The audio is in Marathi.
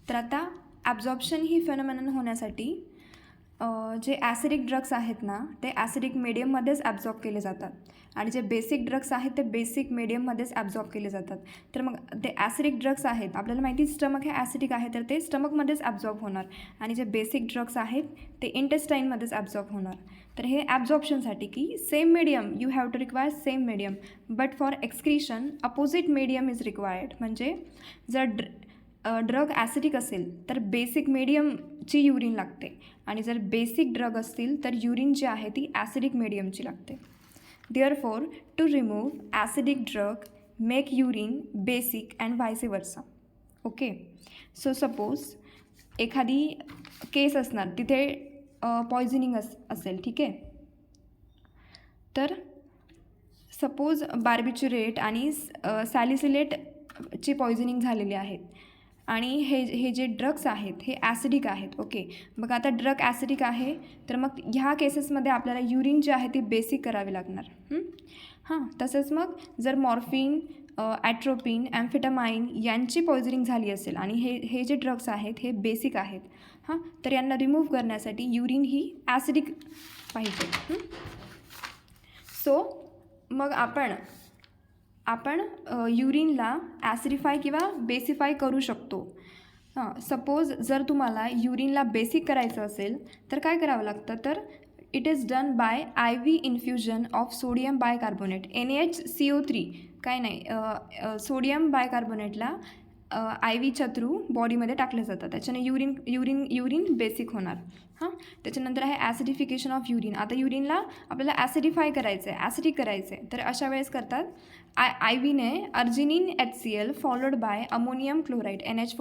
तर आता ॲब्झॉर्प्शन ही फेनोमेनन होण्यासाठी जे ॲसिडिक ड्रग्स आहेत ना ते ॲसिडिक मीडियममध्येच ॲब्झॉर्ब केले जातात आणि जे बेसिक ड्रग्स आहेत ते बेसिक मीडियममध्येच ॲब्झॉर्ब केले जातात. तर मग ते ॲसिडिक ड्रग्स आहेत, आपल्याला माहिती स्टमक हे ॲसिडिक आहे तर ते स्टमकमध्येच ॲब्झॉर्ब होणार आणि जे बेसिक ड्रग्स आहेत ते इंटेस्टाईनमध्येच ॲब्झॉर्ब होणार. तर हे ॲब्झॉर्प्शनसाठी की same medium you have to require same medium but for excretion opposite medium is required. म्हणजे जर ड्रग ॲसिडिक असेल तर बेसिक मीडियमची युरिन लागते आणि जर बेसिक ड्रग असतील तर युरिन जी आहे ती ॲसिडिक मीडियमची लागते. Therefore to remove acidic drug make urine basic and vice versa. Okay, so suppose एखादी केस असणार तिथे पॉयझनिंग असेल, ठीक आहे. तर सपोज बार्बिच्युरेट आणि सॅलिसिलेटची पॉयझनिंग झालेली आहेत आणि हे जे ड्रग्स आहेत हे ॲसिडिक आहेत. ओके, मग आता ड्रग ॲसिडिक आहे तर मग ह्या केसेसमध्ये आपल्याला युरिन जे आहे ती बेसिक करावी लागणार. तसंच मग जर मॉर्फिन, ॲट्रोपिन, ॲम्फेटामाइन यांची पॉयझनिंग झाली असेल आणि हे जे ड्रग्स आहेत हे बेसिक आहेत, तर यांना रिमूव्ह करण्यासाठी युरिन ही ॲसिडिक पाहिजे. सो मग आपण युरिनला ॲसिडिफाय किंवा बेसिफाय करू शकतो. सपोज जर तुम्हाला युरिनला बेसिक करायचं असेल तर काय करावं लागतं, तर it is done by IV infusion of sodium bicarbonate NaHCO3. काय नाही, सोडियम बायकार्बोनेटला IV थ्रू बॉडीमध्ये टाकलं जातं, त्याच्याने युरिन बेसिक होणार. त्याच्यानंतर आहे ॲसिडिफिकेशन ऑफ युरिन. आता युरिनला आपल्याला ॲसिडिफाय करायचं आहे, ॲसिडिक करायचं आहे, तर अशा वेळेस करतात IVने arginine HCl followed by ammonium chloride NH